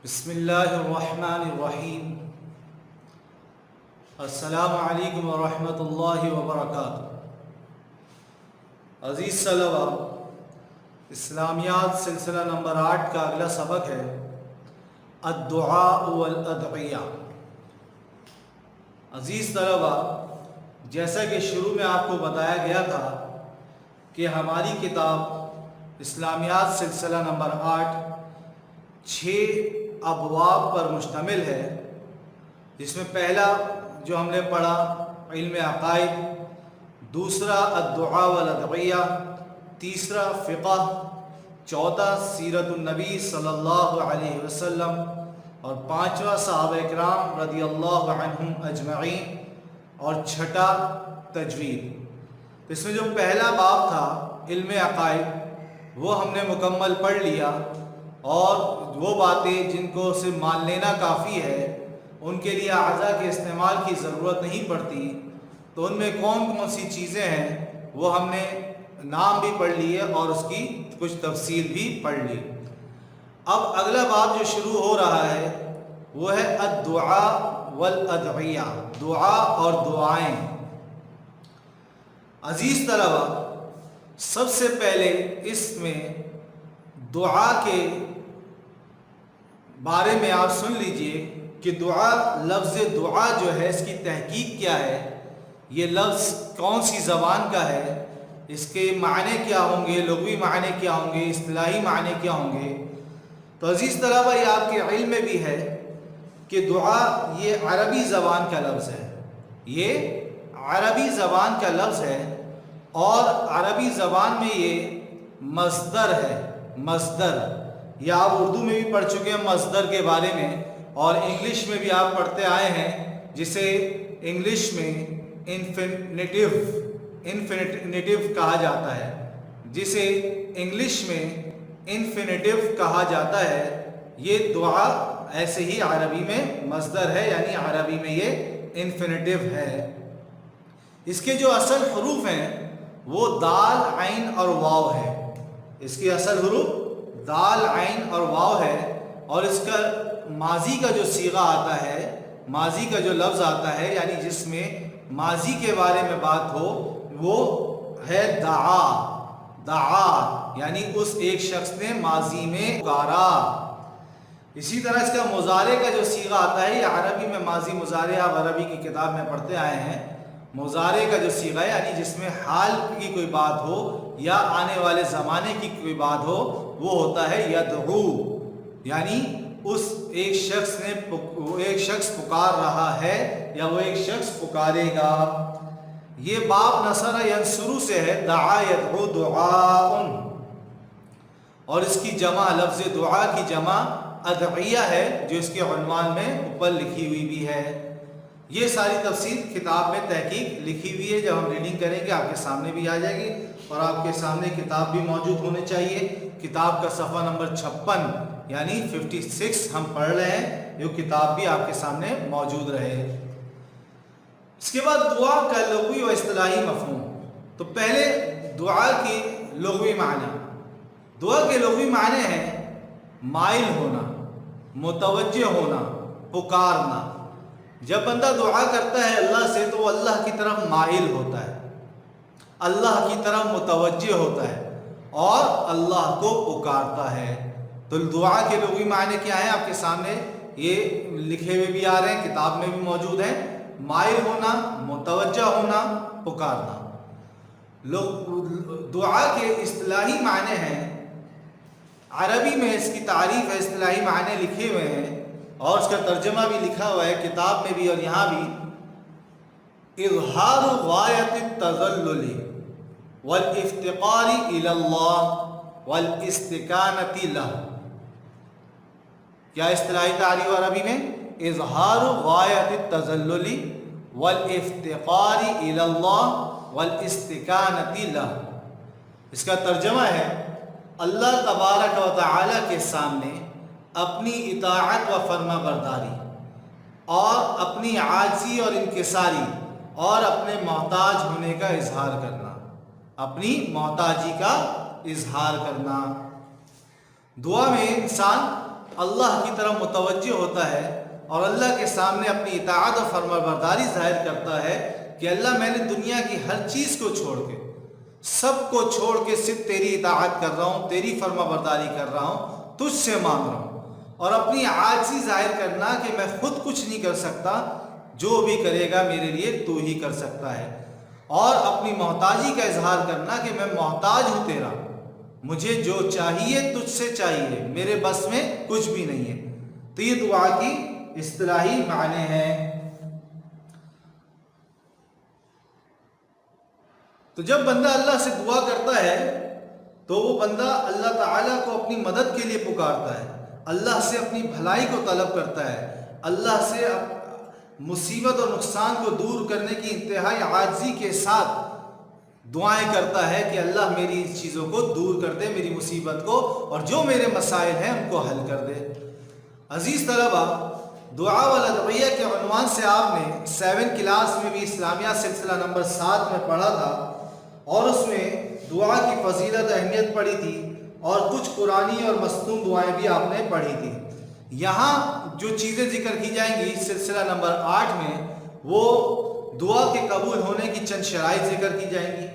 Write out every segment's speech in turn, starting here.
بسم اللہ الرحمن الرحیم۔ السلام علیکم ورحمۃ اللہ وبرکاتہ۔ عزیز طلبہ، اسلامیات سلسلہ نمبر 8 کا اگلا سبق ہے الدعاء والادعیہ۔ عزیز طلبہ، جیسا کہ شروع میں آپ کو بتایا گیا تھا کہ ہماری کتاب اسلامیات سلسلہ نمبر 8 6 ابواب پر مشتمل ہے، جس میں پہلا جو ہم نے پڑھا علم عقائد، دوسرا الدعاء والادعیہ، تیسرا فقہ، چوتھا سیرت النبی صلی اللہ علیہ وسلم، اور پانچواں صحابہ اکرام رضی اللہ عنہم اجمعین، اور چھٹا تجوید۔ اس میں جو پہلا باب تھا علم عقائد، وہ ہم نے مکمل پڑھ لیا، اور وہ باتیں جن کو صرف مان لینا کافی ہے، ان کے لیے اعضاء کے استعمال کی ضرورت نہیں پڑتی، تو ان میں کون کون سی چیزیں ہیں وہ ہم نے نام بھی پڑھ لیے اور اس کی کچھ تفصیل بھی پڑھ لی۔ اب اگلا باب جو شروع ہو رہا ہے وہ ہے الدعاء والادعیہ، دعا اور دعائیں۔ عزیز طلبہ، سب سے پہلے اس میں دعا کے بارے میں آپ سن لیجئے کہ دعا، لفظ دعا جو ہے اس کی تحقیق کیا ہے، یہ لفظ کون سی زبان کا ہے، اس کے معنی کیا ہوں گے، لغوی معنی کیا ہوں گے، اصطلاحی معنی کیا ہوں گے۔ تو عزیز طلبہ، یہ آپ کے علم میں بھی ہے کہ دعا یہ عربی زبان کا لفظ ہے، یہ عربی زبان کا لفظ ہے، اور عربی زبان میں یہ مصدر ہے، مصدر، یا آپ اردو میں بھی پڑھ چکے ہیں مصدر کے بارے میں، اور انگلش میں بھی آپ پڑھتے آئے ہیں، جسے انگلش میں انفینیٹیو کہا جاتا ہے، جسے انگلش میں انفینیٹیو کہا جاتا ہے۔ یہ دعا ایسے ہی عربی میں مصدر ہے، یعنی عربی میں یہ انفینیٹیو ہے۔ اس کے جو اصل حروف ہیں وہ دال، عین اور واو ہے۔ اس کے اصل حروف دال، عین اور واو ہے، اور اس کا ماضی کا جو صیغہ آتا ہے، ماضی کا جو لفظ آتا ہے، یعنی جس میں ماضی کے بارے میں بات ہو، وہ ہے دعا، دعا، یعنی اس ایک شخص نے ماضی میں پکارا۔ اسی طرح اس کا مضارع کا جو صیغہ آتا ہے، یہ عربی میں ماضی مضارع آپ عربی کی کتاب میں پڑھتے آئے ہیں۔ مضارع کا جو صیغہ ہے، یعنی جس میں حال کی کوئی بات ہو یا آنے والے زمانے کی کوئی بات ہو، وہ ہوتا ہے یدعو، یعنی اس ایک شخص پکار رہا ہے یا وہ ایک شخص پکارے گا۔ یہ باب نصر ینصر سے ہے، دعا یدعو دعاء، اور اس کی جمع، لفظ دعا کی جمع ادعیہ ہے، جو اس کے عنوان میں اوپر لکھی ہوئی بھی ہے۔ یہ ساری تفصیل کتاب میں تحقیق لکھی ہوئی ہے، جب ہم ریڈنگ کریں گے آپ کے سامنے بھی آ جائے گی، اور آپ کے سامنے کتاب بھی موجود ہونے چاہیے۔ کتاب کا صفحہ نمبر 56 یعنی 56 ہم پڑھ رہے ہیں، جو کتاب بھی آپ کے سامنے موجود رہے۔ اس کے بعد دعا کا لغوی و اصطلاحی مفہوم۔ تو پہلے دعا کی لغوی معنی۔ دعا کے لغوی معنی ہیں مائل ہونا، متوجہ ہونا، پکارنا۔ جب بندہ دعا کرتا ہے اللہ سے تو وہ اللہ کی طرف مائل ہوتا ہے، اللہ کی طرف متوجہ ہوتا ہے، اور اللہ کو پکارتا ہے۔ تو دعا کے لغوی معنی کیا ہیں آپ کے سامنے یہ لکھے ہوئے بھی آ رہے ہیں، کتاب میں بھی موجود ہیں۔ مائل ہونا، متوجہ ہونا، پکارنا۔ دعا کے اصطلاحی معنی ہیں، عربی میں اس کی تعریف ہے، اصطلاحی معنی لکھے ہوئے ہیں، اور اس کا ترجمہ بھی لکھا ہوا ہے کتاب میں بھی اور یہاں بھی۔ اظہار غایت التذلل والافتقار الی اللہ والاستکانۃ لہ۔ کیا اصطلاحی تعریف عربی میں؟ اظہار غایت التذلل والافتقار الی اللہ والاستکانۃ لہ۔ اس کا ترجمہ ہے اللہ تبارک و تعالی کے سامنے اپنی اطاعت و فرما برداری، اور اپنی عاجزی اور انکساری، اور اپنے محتاج ہونے کا اظہار کرنا، اپنی محتاجی کا اظہار کرنا۔ دعا میں انسان اللہ کی طرف متوجہ ہوتا ہے اور اللہ کے سامنے اپنی اطاعت اور فرمانبرداری ظاہر کرتا ہے کہ اللہ میں نے دنیا کی ہر چیز کو چھوڑ کے، سب کو چھوڑ کے صرف تیری اطاعت کر رہا ہوں، تیری فرمانبرداری کر رہا ہوں، تجھ سے مانگ رہا ہوں، اور اپنی عاجزی ظاہر کرنا کہ میں خود کچھ نہیں کر سکتا، جو بھی کرے گا میرے لیے تو ہی کر سکتا ہے، اور اپنی محتاجی کا اظہار کرنا کہ میں محتاج ہوں تیرا، مجھے جو چاہیے تجھ سے چاہیے، میرے بس میں کچھ بھی نہیں ہے۔ تو یہ دعا کی اصطلاحی معنی ہیں۔ تو جب بندہ اللہ سے دعا کرتا ہے تو وہ بندہ اللہ تعالیٰ کو اپنی مدد کے لیے پکارتا ہے، اللہ سے اپنی بھلائی کو طلب کرتا ہے، اللہ سے مصیبت اور نقصان کو دور کرنے کی انتہائی عاجزی کے ساتھ دعائیں کرتا ہے کہ اللہ میری اس چیزوں کو دور کر دے، میری مصیبت کو، اور جو میرے مسائل ہیں ان کو حل کر دے۔ عزیز طلبہ، دعا والادعیہ کے عنوان سے آپ نے 7 کلاس میں بھی اسلامیہ سلسلہ نمبر 7 میں پڑھا تھا، اور اس میں دعا کی فضیلت اہمیت پڑھی تھی، اور کچھ قرآنی اور مصنون دعائیں بھی آپ نے پڑھی تھی۔ یہاں جو چیزیں ذکر کی جائیں گی سلسلہ نمبر 8 میں، وہ دعا کے قبول ہونے کی چند شرائط ذکر کی جائیں گی،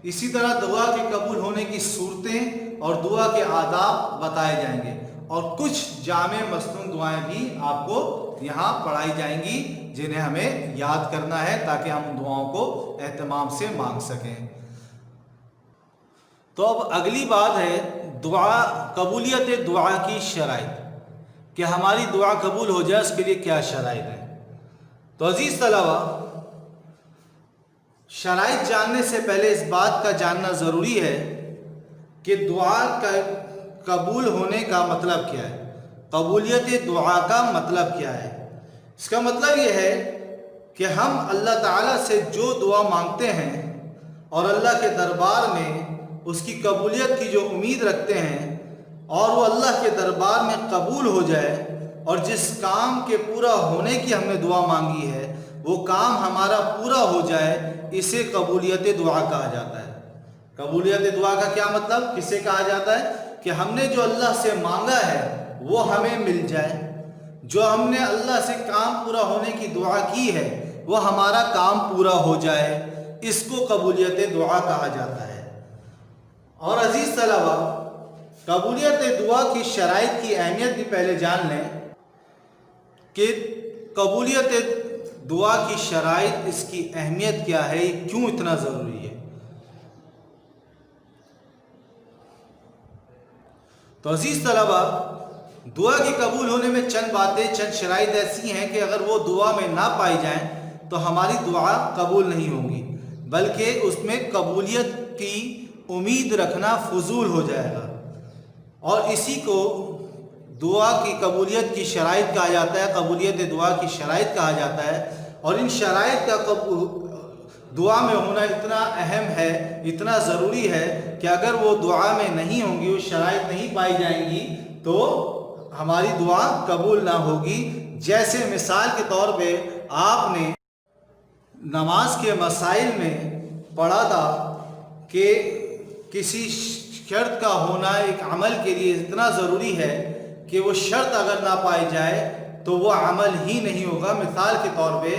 اسی طرح دعا کے قبول ہونے کی صورتیں اور دعا کے آداب بتائے جائیں گے، اور کچھ جامع مصنون دعائیں بھی آپ کو یہاں پڑھائی جائیں گی جنہیں ہمیں یاد کرنا ہے تاکہ ہم ان دعاؤں کو اہتمام سے مانگ سکیں۔ تو اب اگلی بات ہے دعا، قبولیت دعا کی شرائط، کہ ہماری دعا قبول ہو جائے اس کے لیے کیا شرائط ہیں۔ تو عزیز طلبہ، شرائط جاننے سے پہلے اس بات کا جاننا ضروری ہے کہ دعا کا قبول ہونے کا مطلب کیا ہے، قبولیت دعا کا مطلب کیا ہے۔ اس کا مطلب یہ ہے کہ ہم اللہ تعالیٰ سے جو دعا مانگتے ہیں اور اللہ کے دربار میں اس کی قبولیت کی جو امید رکھتے ہیں، اور وہ اللہ کے دربار میں قبول ہو جائے، اور جس کام کے پورا ہونے کی ہم نے دعا مانگی ہے وہ کام ہمارا پورا ہو جائے، اسے قبولیت دعا کہا جاتا ہے۔ قبولیت دعا کا کیا مطلب، کسے کہا جاتا ہے؟ کہ ہم نے جو اللہ سے مانگا ہے وہ ہمیں مل جائے، جو ہم نے اللہ سے کام پورا ہونے کی دعا کی ہے وہ ہمارا کام پورا ہو جائے، اس کو قبولیت دعا کہا جاتا ہے۔ اور عزیز طلبہ، قبولیت دعا کی شرائط کی اہمیت بھی پہلے جان لیں کہ قبولیت دعا کی شرائط، اس کی اہمیت کیا ہے، کیوں اتنا ضروری ہے۔ تو عزیز طلبہ، دعا کے قبول ہونے میں چند باتیں، چند شرائط ایسی ہیں کہ اگر وہ دعا میں نہ پائی جائیں تو ہماری دعا قبول نہیں ہوگی، بلکہ اس میں قبولیت کی امید رکھنا فضول ہو جائے گا، اور اسی کو دعا کی قبولیت کی شرائط کہا جاتا ہے، قبولیت دعا کی شرائط کہا جاتا ہے۔ اور ان شرائط کا دعا میں ہونا اتنا اہم ہے، اتنا ضروری ہے کہ اگر وہ دعا میں نہیں ہوں گی، وہ شرائط نہیں پائی جائیں گی تو ہماری دعا قبول نہ ہوگی۔ جیسے مثال کے طور پہ آپ نے نماز کے مسائل میں پڑھا تھا کہ کسی شرط کا ہونا ایک عمل کے لیے اتنا ضروری ہے کہ وہ شرط اگر نہ پائی جائے تو وہ عمل ہی نہیں ہوگا۔ مثال کے طور پہ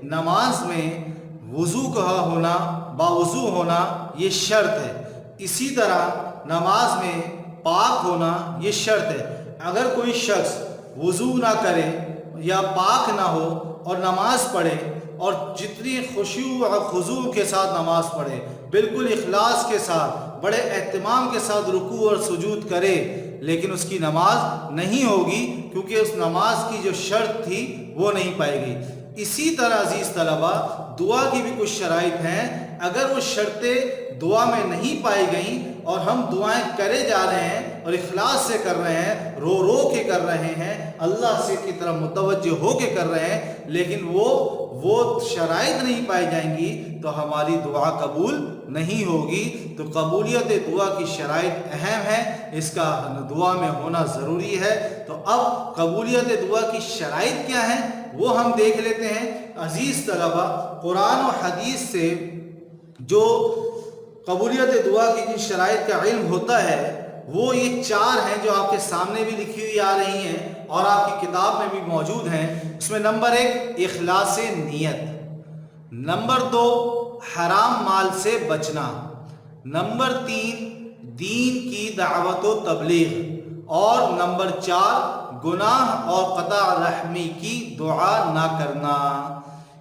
نماز میں وضو کا ہونا، باوضو ہونا، یہ شرط ہے۔ اسی طرح نماز میں پاک ہونا یہ شرط ہے۔ اگر کوئی شخص وضو نہ کرے یا پاک نہ ہو اور نماز پڑھے، اور جتنی خشوع اور خضوع کے ساتھ نماز پڑھے، بالکل اخلاص کے ساتھ، بڑے اہتمام کے ساتھ رکوع اور سجود کرے، لیکن اس کی نماز نہیں ہوگی، کیونکہ اس نماز کی جو شرط تھی وہ نہیں پائے گی۔ اسی طرح عزیز طلبہ، دعا کی بھی کچھ شرائط ہیں، اگر وہ شرطیں دعا میں نہیں پائی گئیں اور ہم دعائیں کرے جا رہے ہیں اور اخلاص سے کر رہے ہیں، رو رو کے کر رہے ہیں، اللہ سے کی طرف متوجہ ہو کے کر رہے ہیں، لیکن وہ شرائط نہیں پائی جائیں گی تو ہماری دعا قبول نہیں ہوگی۔ تو قبولیت دعا کی شرائط اہم ہے، اس کا دعا میں ہونا ضروری ہے۔ تو اب قبولیت دعا کی شرائط کیا ہیں وہ ہم دیکھ لیتے ہیں۔ عزیز طلبہ، قرآن و حدیث سے جو قبولیت دعا کی جن شرائط کا علم ہوتا ہے وہ یہ 4 ہیں جو آپ کے سامنے بھی لکھی ہوئی آ رہی ہیں، اور آپ کی کتاب میں بھی موجود ہیں۔ اس میں نمبر 1 اخلاص نیت، نمبر 2 حرام مال سے بچنا، نمبر 3 دین کی دعوت و تبلیغ، اور نمبر 4 گناہ اور قطع رحمی کی دعا نہ کرنا۔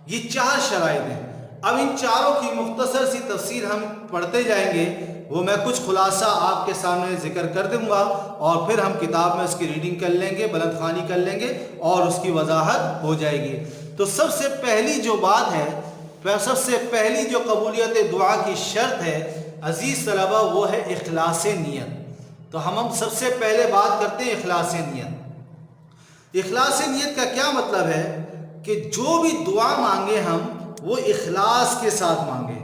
یہ 4 شرائط ہیں۔ اب ان چاروں کی مختصر سی تفسیر ہم پڑھتے جائیں گے، وہ میں کچھ خلاصہ آپ کے سامنے ذکر کر دوں گا، اور پھر ہم کتاب میں اس کی ریڈنگ کر لیں گے، بلند خوانی کر لیں گے، اور اس کی وضاحت ہو جائے گی۔ تو سب سے پہلی جو بات ہے، سب سے پہلی جو قبولیت دعا کی شرط ہے عزیز طلبہ، وہ ہے اخلاص نیت۔ تو ہم سب سے پہلے بات کرتے ہیں اخلاص نیت۔ اخلاص نیت کا کیا مطلب ہے کہ جو بھی دعا مانگے ہم وہ اخلاص کے ساتھ مانگے،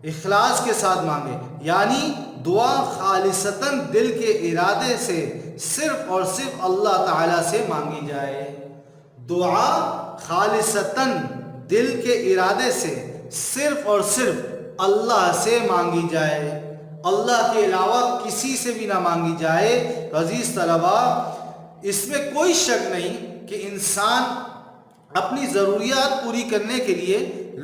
اخلاص کے ساتھ مانگے، یعنی دعا خالصتاً دل کے ارادے سے صرف اور صرف اللہ تعالیٰ سے مانگی جائے۔ دعا خالصتاً دل کے ارادے سے صرف اور صرف اللہ سے مانگی جائے، اللہ کے علاوہ کسی سے بھی نہ مانگی جائے۔ عزیز طلبہ، اس میں کوئی شک نہیں کہ انسان اپنی ضروریات پوری کرنے کے لیے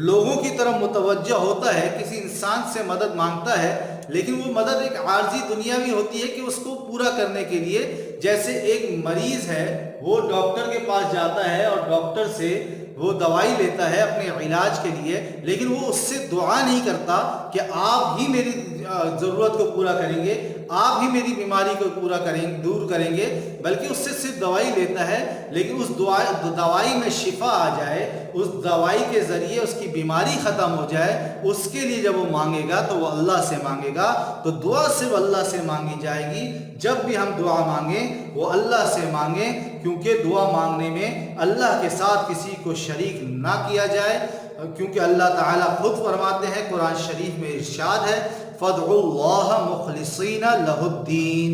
لوگوں کی طرف متوجہ ہوتا ہے، کسی انسان سے مدد مانگتا ہے، لیکن وہ مدد ایک عارضی دنیاوی ہوتی ہے کہ اس کو پورا کرنے کے لیے، جیسے ایک مریض ہے وہ ڈاکٹر کے پاس جاتا ہے اور ڈاکٹر سے وہ دوائی لیتا ہے اپنے علاج کے لیے، لیکن وہ اس سے دعا نہیں کرتا کہ آپ ہی میری ضرورت کو پورا کریں گے، آپ ہی میری بیماری کو دور کریں گے، بلکہ اس سے صرف دوائی لیتا ہے، لیکن اس دوائی میں شفا آ جائے، اس دوائی کے ذریعے اس کی بیماری ختم ہو جائے، اس کے لیے جب وہ مانگے گا تو وہ اللہ سے مانگے گا۔ تو دعا صرف اللہ سے مانگی جائے گی۔ جب بھی ہم دعا مانگیں وہ اللہ سے مانگیں، کیونکہ دعا مانگنے میں اللہ کے ساتھ کسی کو شریک نہ کیا جائے، کیونکہ اللہ تعالیٰ خود فرماتے ہیں، قرآن شریف میں ارشاد ہے، فَادْعُوا اللَّهَ مُخْلِصِينَ لَهُ الدِّينَ،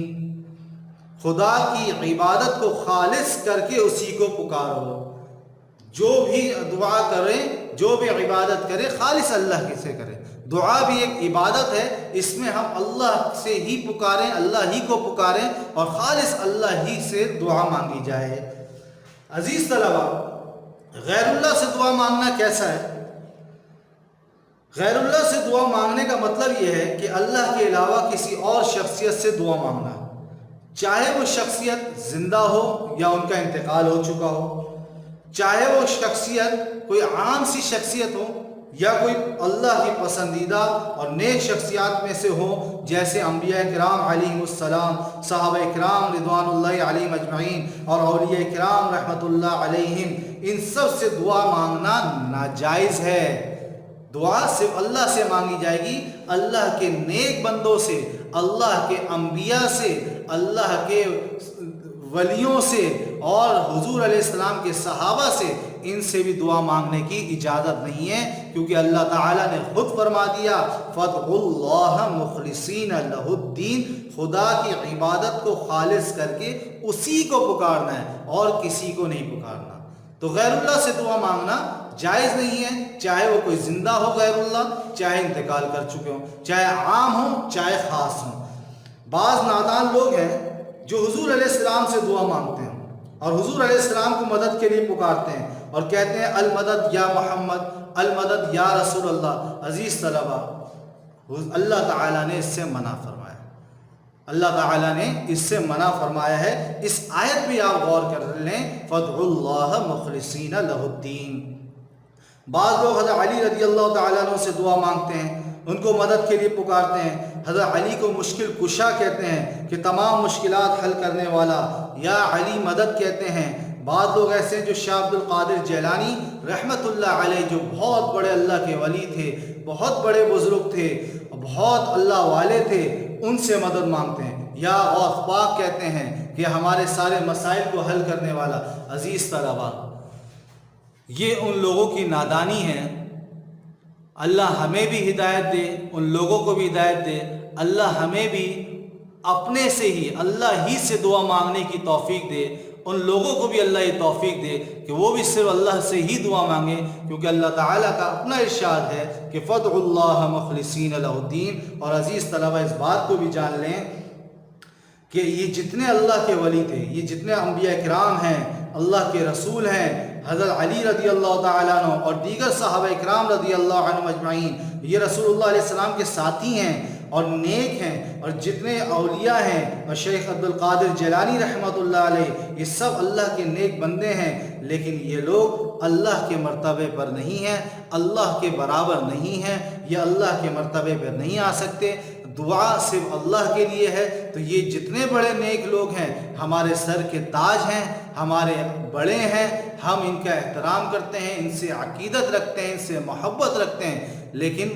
خدا کی عبادت کو خالص کر کے اسی کو پکارو۔ جو بھی دعا کریں، جو بھی عبادت کرے، خالص اللہ سے کرے۔ دعا بھی ایک عبادت ہے، اس میں ہم اللہ سے ہی پکاریں، اللہ ہی کو پکاریں، اور خالص اللہ ہی سے دعا مانگی جائے۔ عزیز طلبہ، غیر اللہ سے دعا مانگنا کیسا ہے؟ غیر اللہ سے دعا مانگنے کا مطلب یہ ہے کہ اللہ کے علاوہ کسی اور شخصیت سے دعا مانگنا، چاہے وہ شخصیت زندہ ہو یا ان کا انتقال ہو چکا ہو، چاہے وہ شخصیت کوئی عام سی شخصیت ہو یا کوئی اللہ کی پسندیدہ اور نیک شخصیات میں سے ہو، جیسے انبیاء کرام علیہم السلام، صحابہ کرام رضوان اللہ علیہم اجمعین، اور اولیاء کرام رحمت اللہ علیہم، ان سب سے دعا مانگنا ناجائز ہے۔ دعا صرف اللہ سے مانگی جائے گی، اللہ کے نیک بندوں سے، اللہ کے انبیاء سے، اللہ کے ولیوں سے، اور حضور علیہ السلام کے صحابہ سے، ان سے بھی دعا مانگنے کی اجازت نہیں ہے، کیونکہ اللہ تعالیٰ نے خود فرما دیا، فَادْعُوا اللَّهَ مُخْلِصِينَ لَهُ الدِّينَ، خدا کی عبادت کو خالص کر کے اسی کو پکارنا ہے اور کسی کو نہیں پکارنا۔ تو غیر اللہ سے دعا مانگنا جائز نہیں ہے، چاہے وہ کوئی زندہ ہو غیر اللہ، چاہے انتقال کر چکے ہوں، چاہے عام ہوں چاہے خاص ہوں۔ بعض نادان لوگ ہیں جو حضور علیہ السلام سے دعا مانگتے ہیں اور حضور علیہ السلام کو مدد کے لیے پکارتے ہیں اور کہتے ہیں المدد یا محمد، المدد یا رسول اللہ۔ عزیز طلبہ، اللہ تعالیٰ نے اس سے منع فرمایا، اللہ تعالیٰ نے اس سے منع فرمایا ہے۔ اس آیت بھی آپ غور کر لیں، فَادْعُوا اللَّهَ مُخْلِصِينَ لَهُ الدِّينَ۔ بعض لوگ حضرت علی رضی اللہ تعالیٰ عنہ سے دعا مانگتے ہیں، ان کو مدد کے لیے پکارتے ہیں، حضرت علی کو مشکل کشا کہتے ہیں کہ تمام مشکلات حل کرنے والا، یا علی مدد کہتے ہیں۔ بعض لوگ ایسے ہیں جو شاہ عبد القادر جیلانی رحمت اللہ علیہ، جو بہت بڑے اللہ کے ولی تھے، بہت بڑے بزرگ تھے، بہت اللہ والے تھے، ان سے مدد مانگتے ہیں، یا غوث پاک کہتے ہیں کہ ہمارے سارے مسائل کو حل کرنے والا۔ عزیز طلبہ، یہ ان لوگوں کی نادانی ہے۔ اللہ ہمیں بھی ہدایت دے، ان لوگوں کو بھی ہدایت دے، اللہ ہمیں بھی اپنے سے ہی، اللہ ہی سے دعا مانگنے کی توفیق دے، ان لوگوں کو بھی اللہ یہ توفیق دے کہ وہ بھی صرف اللہ سے ہی دعا مانگے، کیونکہ اللہ تعالیٰ کا اپنا ارشاد ہے کہ فَادْعُوا اللَّهَ مُخْلِصِينَ لَهُ الدِّينَ۔ اور عزیز طلبہ، اس بات کو بھی جان لیں کہ یہ جتنے اللہ کے ولی تھے، یہ جتنے انبیاء کرام ہیں، اللہ کے رسول ہیں، حضرت علی رضی اللہ تعالیٰ عنہ اور دیگر صحابہ اکرام رضی اللہ عنہم اجمعین، یہ رسول اللہ علیہ السلام کے ساتھی ہیں اور نیک ہیں، اور جتنے اولیاء ہیں اور شیخ عبد القادر جیلانی رحمۃ اللہ علیہ، یہ سب اللہ کے نیک بندے ہیں، لیکن یہ لوگ اللہ کے مرتبے پر نہیں ہیں، اللہ کے برابر نہیں ہیں، یہ اللہ کے مرتبے پر نہیں آ سکتے۔ دعا صرف اللہ کے لیے ہے۔ تو یہ جتنے بڑے نیک لوگ ہیں ہمارے سر کے تاج ہیں، ہمارے بڑے ہیں، ہم ان کا احترام کرتے ہیں، ان سے عقیدت رکھتے ہیں، ان سے محبت رکھتے ہیں، لیکن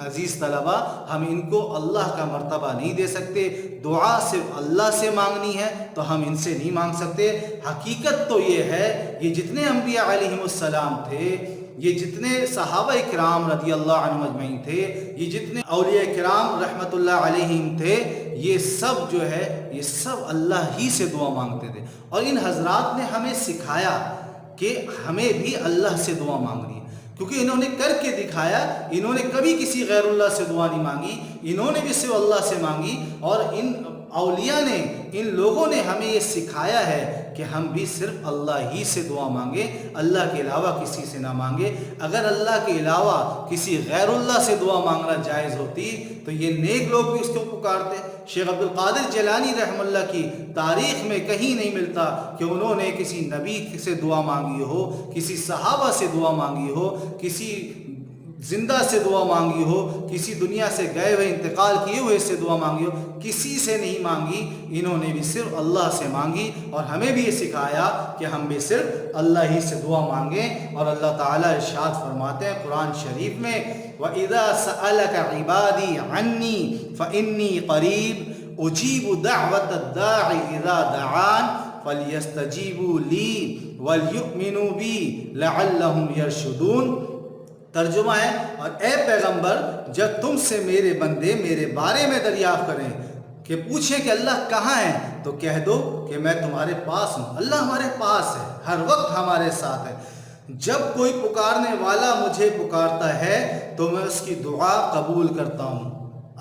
عزیز طلبہ ہم ان کو اللہ کا مرتبہ نہیں دے سکتے۔ دعا صرف اللہ سے مانگنی ہے تو ہم ان سے نہیں مانگ سکتے۔ حقیقت تو یہ ہے، یہ جتنے انبیاء علیہم السلام تھے، یہ جتنے صحابہ کرام رضی اللہ عنہم اجمعین تھے، یہ جتنے اولیاء کرام رحمت اللہ علیہم تھے، یہ سب جو ہے یہ سب اللہ ہی سے دعا مانگتے تھے، اور ان حضرات نے ہمیں سکھایا کہ ہمیں بھی اللہ سے دعا مانگنی ہے، کیونکہ انہوں نے کر کے دکھایا۔ انہوں نے کبھی کسی غیر اللہ سے دعا نہیں مانگی، انہوں نے بھی صرف اللہ سے مانگی، اور ان اولیاء نے، ان لوگوں نے ہمیں یہ سکھایا ہے کہ ہم بھی صرف اللہ ہی سے دعا مانگیں، اللہ کے علاوہ کسی سے نہ مانگے۔ اگر اللہ کے علاوہ کسی غیر اللہ سے دعا مانگنا جائز ہوتی تو یہ نیک لوگ بھی اس کو پکارتے۔ شیخ عبد القادر جیلانی رحمہ اللہ کی تاریخ میں کہیں نہیں ملتا کہ انہوں نے کسی نبی سے دعا مانگی ہو، کسی صحابہ سے دعا مانگی ہو، کسی زندہ سے دعا مانگی ہو، کسی دنیا سے گئے ہوئے انتقال کیے ہوئے سے دعا مانگی ہو، کسی سے نہیں مانگی۔ انہوں نے بھی صرف اللہ سے مانگی، اور ہمیں بھی یہ سکھایا کہ ہم بھی صرف اللہ ہی سے دعا مانگیں۔ اور اللہ تعالیٰ ارشاد فرماتے ہیں قرآن شریف میں، وَإِذَا سَأَلَكَ عِبَادِي عَنِّي فَإِنِّي قَرِيبٌ أُجِيبُ دَعْوَةَ الدَّاعِ إِذَا دَعَانِ فَلْيَسْتَجِيبُوا لِي وَلْيُؤْمِنُوا بِي لَعَلَّهُمْ يَرْشُدُونَ۔ ترجمہ ہے، اور اے پیغمبر جب تم سے میرے بندے میرے بارے میں دریافت کریں کہ پوچھیں کہ اللہ کہاں ہے، تو کہہ دو کہ میں تمہارے پاس ہوں۔ اللہ ہمارے پاس ہے، ہر وقت ہمارے ساتھ ہے۔ جب کوئی پکارنے والا مجھے پکارتا ہے تو میں اس کی دعا قبول کرتا ہوں۔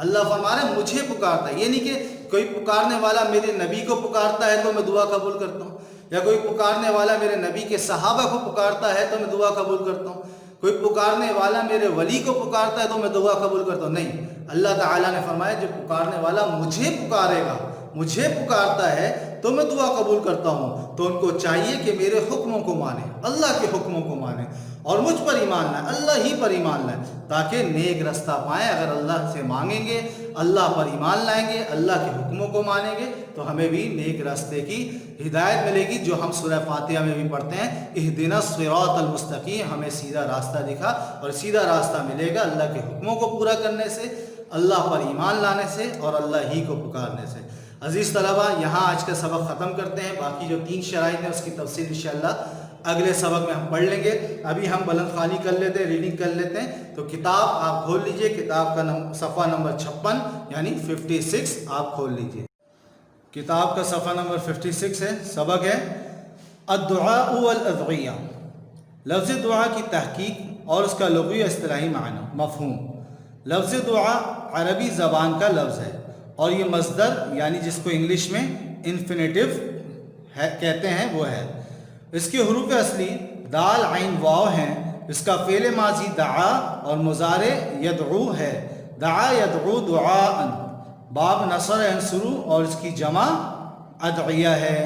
اللہ فرما رہے ہیں مجھے پکارتا ہے، یہ نہیں کہ کوئی پکارنے والا میرے نبی کو پکارتا ہے تو میں دعا قبول کرتا ہوں، یا کوئی پکارنے والا میرے نبی کے صحابہ کو پکارتا ہے تو میں دعا قبول کرتا ہوں، کوئی پکارنے والا میرے ولی کو پکارتا ہے تو میں دعا قبول کرتا ہوں۔ نہیں، اللہ تعالیٰ نے فرمایا جو پکارنے والا مجھے پکارے گا، مجھے پکارتا ہے تو میں دعا قبول کرتا ہوں۔ تو ان کو چاہیے کہ میرے حکموں کو مانیں، اللہ کے حکموں کو مانیں، اور مجھ پر ایمان لائیں، اللہ ہی پر ایمان لائیں، تاکہ نیک رستہ پائیں۔ اگر اللہ سے مانگیں گے، اللہ پر ایمان لائیں گے، اللہ کے حکموں کو مانیں گے، تو ہمیں بھی نیک راستے کی ہدایت ملے گی، جو ہم سورہ فاتحہ میں بھی پڑھتے ہیں، اہدنا الصراط المستقیم، ہمیں سیدھا راستہ دکھا، اور سیدھا راستہ ملے گا اللہ کے حکموں کو پورا کرنے سے، اللہ پر ایمان لانے سے، اور اللہ ہی کو پکارنے سے۔ عزیز طلبہ، یہاں آج کا سبق ختم کرتے ہیں، باقی جو 3 شرائط ہیں اس کی تفصیل انشاءاللہ اگلے سبق میں ہم پڑھ لیں گے۔ ابھی ہم بلند خوانی کر لیتے ہیں، ریڈنگ کر لیتے ہیں۔ تو کتاب آپ کھول لیجئے، کتاب کا صفحہ نمبر 56 یعنی 56 آپ کھول لیجئے۔ کتاب کا صفحہ نمبر 56 ہے، سبق ہے الدعاء والادعیہ، لفظ دعا کی تحقیق اور اس کا لغوی اصطلاحی معنی مفہوم۔ لفظ دعا عربی زبان کا لفظ ہے، اور یہ مصدر یعنی جس کو انگلش میں انفینیٹیو کہتے ہیں وہ ہے۔ اس کے حروف اصلی دال عین واو ہیں۔ اس کا فعل ماضی دعا اور مضارع یدعو ہے۔ دعا یدعو دعاء، باب نصر ینصرو، اور اس کی جمع ادعیہ ہے۔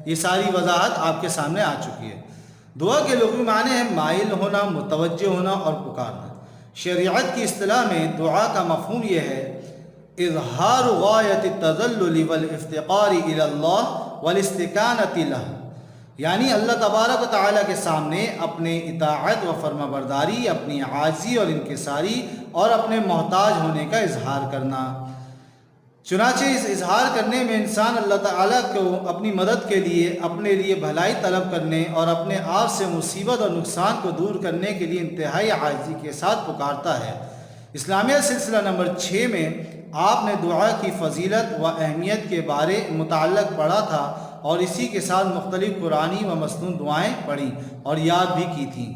یہ ساری وضاحت آپ کے سامنے آ چکی ہے۔ دعا کے لغوی معنی ہے مائل ہونا، متوجہ ہونا اور پکارنا۔ شریعت کی اصطلاح میں دعا کا مفہوم یہ ہے اظہار غایت التذلل والافتقار الی اللہ والاستکانۃ لہ، یعنی اللہ تبارک و تعالیٰ کے سامنے اپنے اطاعت و فرما برداری، اپنی عاجزی اور انکساری اور اپنے محتاج ہونے کا اظہار کرنا۔ چنانچہ اس اظہار کرنے میں انسان اللہ تعالیٰ کو اپنی مدد کے لیے، اپنے لیے بھلائی طلب کرنے اور اپنے آپ سے مصیبت اور نقصان کو دور کرنے کے لیے انتہائی عاجزی کے ساتھ پکارتا ہے۔ اسلامیہ سلسلہ نمبر 6 میں آپ نے دعا کی فضیلت و اہمیت کے بارے متعلق پڑھا تھا، اور اسی کے ساتھ مختلف قرآنی و مسنون دعائیں پڑھی اور یاد بھی کی تھیں۔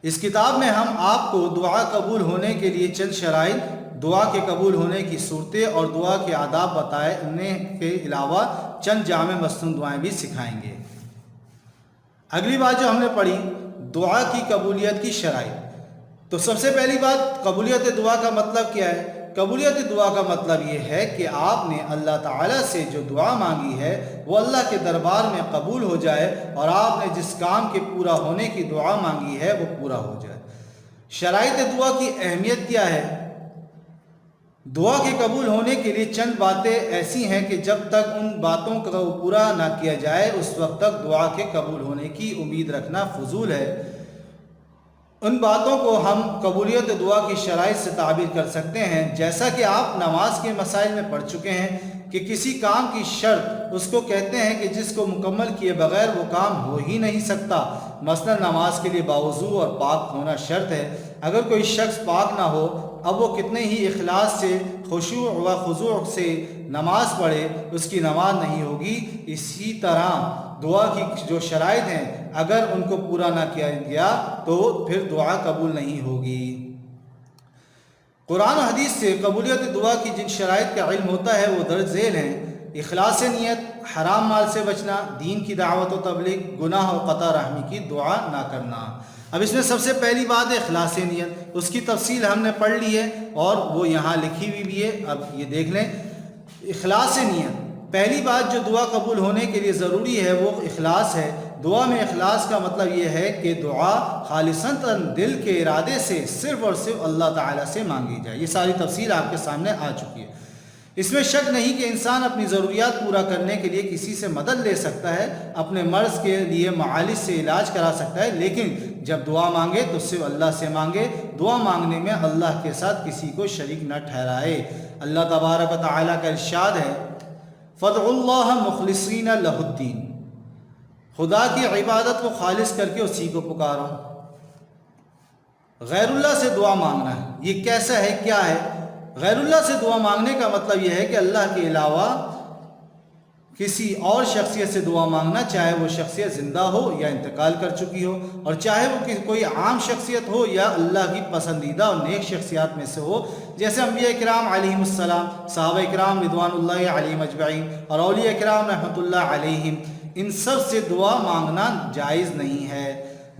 اس کتاب میں ہم آپ کو دعا قبول ہونے کے لیے چند شرائط دعا کے قبول ہونے کی صورتیں اور دعا کے آداب بتائے انہیں کے علاوہ چند جامع مصنون دعائیں بھی سکھائیں گے۔ اگلی بات جو ہم نے پڑھی دعا کی قبولیت کی شرائط، تو سب سے پہلی بات قبولیت دعا کا مطلب کیا ہے؟ قبولیت دعا کا مطلب یہ ہے کہ آپ نے اللہ تعالیٰ سے جو دعا مانگی ہے وہ اللہ کے دربار میں قبول ہو جائے اور آپ نے جس کام کے پورا ہونے کی دعا مانگی ہے وہ پورا ہو جائے۔ شرائط دعا کی اہمیت کیا ہے؟ دعا کے قبول ہونے کے لیے چند باتیں ایسی ہیں کہ جب تک ان باتوں کو پورا نہ کیا جائے اس وقت تک دعا کے قبول ہونے کی امید رکھنا فضول ہے۔ ان باتوں کو ہم قبولیت دعا کی شرائط سے تعبیر کر سکتے ہیں، جیسا کہ آپ نماز کے مسائل میں پڑھ چکے ہیں کہ کسی کام کی شرط اس کو کہتے ہیں کہ جس کو مکمل کیے بغیر وہ کام ہو ہی نہیں سکتا۔ مثلا نماز کے لیے باوضو اور پاک ہونا شرط ہے۔ اگر کوئی شخص پاک نہ ہو، اب وہ کتنے ہی اخلاص سے، خشوع و خضوع سے نماز پڑھے، اس کی نماز نہیں ہوگی۔ اسی طرح دعا کی جو شرائط ہیں اگر ان کو پورا نہ کیا گیا تو پھر دعا قبول نہیں ہوگی۔ قرآن و حدیث سے قبولیت دعا کی جن شرائط کا علم ہوتا ہے وہ درج ذیل ہیں: اخلاص نیت، حرام مال سے بچنا، دین کی دعوت و تبلیغ، گناہ و قطع رحمی کی دعا نہ کرنا۔ اب اس میں سب سے پہلی بات ہے اخلاص نیت، اس کی تفصیل ہم نے پڑھ لی ہے اور وہ یہاں لکھی ہوئی بھی ہے، اب یہ دیکھ لیں۔ اخلاص نیت، پہلی بات جو دعا قبول ہونے کے لیے ضروری ہے وہ اخلاص ہے۔ دعا میں اخلاص کا مطلب یہ ہے کہ دعا خالصتاً دل کے ارادے سے صرف اور صرف اللہ تعالیٰ سے مانگی جائے۔ یہ ساری تفصیل آپ کے سامنے آ چکی ہے۔ اس میں شک نہیں کہ انسان اپنی ضروریات پورا کرنے کے لیے کسی سے مدد لے سکتا ہے، اپنے مرض کے لیے معالج سے علاج کرا سکتا ہے، لیکن جب دعا مانگے تو صرف اللہ سے مانگے۔ دعا مانگنے میں اللہ کے ساتھ کسی کو شریک نہ ٹھہرائے۔ اللہ تبارک و تعالیٰ کا ارشاد ہے فَادْعُوا اللَّهَ مُخْلِصِينَ لَهُ الدِّينَ، خدا کی عبادت کو خالص کر کے اسی کو پکارو۔ غیر اللہ سے دعا مانگنا ہے، یہ کیسا ہے، کیا ہے؟ غیر اللہ سے دعا مانگنے کا مطلب یہ ہے کہ اللہ کے علاوہ کسی اور شخصیت سے دعا مانگنا، چاہے وہ شخصیت زندہ ہو یا انتقال کر چکی ہو، اور چاہے وہ کوئی عام شخصیت ہو یا اللہ کی پسندیدہ اور نیک شخصیات میں سے ہو، جیسے انبیاء کرام علیہم السلام، صحابہ کرام رضوان اللہ علیہم اجمعین اور اولیاء کرام رحمۃ اللہ علیہم، ان سب سے دعا مانگنا جائز نہیں ہے۔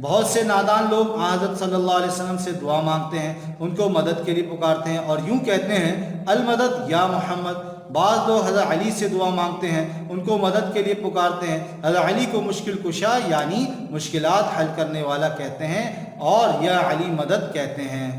بہت سے نادان لوگ حضرت صلی اللہ علیہ وسلم سے دعا مانگتے ہیں، ان کو مدد کے لیے پکارتے ہیں اور یوں کہتے ہیں المدد یا محمد۔ بعض لوگ حضرت علی سے دعا مانگتے ہیں، ان کو مدد کے لیے پکارتے ہیں، حضرت علی کو مشکل کشا یعنی مشکلات حل کرنے والا کہتے ہیں اور یا علی مدد کہتے ہیں۔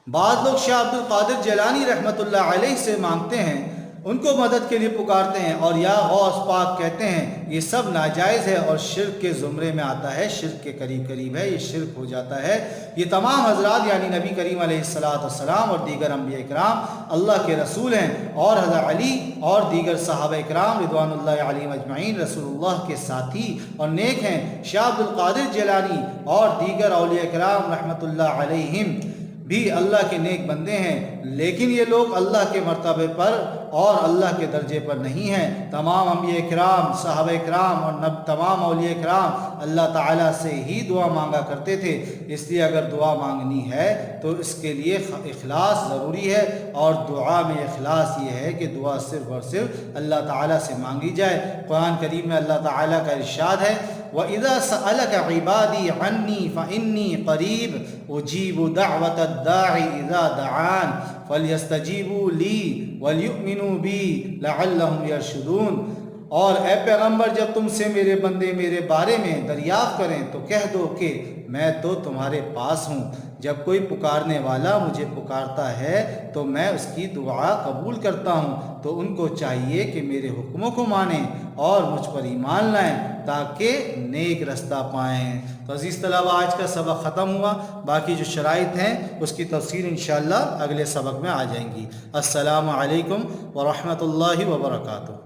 بعض لوگ شاہ عبد القادر جیلانی رحمۃ اللہ علیہ سے مانگتے ہیں، ان کو مدد کے لیے پکارتے ہیں اور یا غوث پاک کہتے ہیں۔ یہ سب ناجائز ہے اور شرک کے زمرے میں آتا ہے، شرک کے قریب ہے، یہ شرک ہو جاتا ہے۔ یہ تمام حضرات یعنی نبی کریم علیہ السلام اور دیگر انبیاء کرام اللہ کے رسول ہیں، اور حضرت علی اور دیگر صحابہ کرام رضوان اللہ علیہم اجمعین رسول اللہ کے ساتھی اور نیک ہیں۔ شاہ عبد القادر جیلانی اور دیگر اولیاء کرام رحمۃ اللہ علیہم بھی اللہ کے نیک بندے ہیں، لیکن یہ لوگ اللہ کے مرتبے پر اور اللہ کے درجے پر نہیں ہیں۔ تمام انبیاء کرام، صحابہ کرام اور تمام اولیاء کرام اللہ تعالیٰ سے ہی دعا مانگا کرتے تھے، اس لیے اگر دعا مانگنی ہے تو اس کے لیے اخلاص ضروری ہے، اور دعا میں اخلاص یہ ہے کہ دعا صرف اور صرف اللہ تعالیٰ سے مانگی جائے۔ قرآن کریم میں اللہ تعالیٰ کا ارشاد ہے وَإِذَا سَأَلَكَ عِبَادِي عَنِّي فَإِنِّي قَرِيبٌ أُجِيبُ دَعْوَةَ الدَّاعِ إِذَا دَعَانِ فَلْيَسْتَجِيبُوا لِي وَلْيُؤْمِنُوا بِي لَعَلَّهُمْ يَرْشُدُونَ، اور اے پیغمبر جب تم سے میرے بندے میرے بارے میں دریافت کریں تو کہہ دو کہ میں تو تمہارے پاس ہوں، جب کوئی پکارنے والا مجھے پکارتا ہے تو میں اس کی دعا قبول کرتا ہوں، تو ان کو چاہیے کہ میرے حکموں کو مانیں اور مجھ پر ایمان لائیں تاکہ نیک رستہ پائیں۔ تو عزیز طلبہ، آج کا سبق ختم ہوا، باقی جو شرائط ہیں اس کی تفصیل انشاءاللہ اگلے سبق میں آ جائیں گی۔ السلام علیکم ورحمۃ اللہ وبرکاتہ۔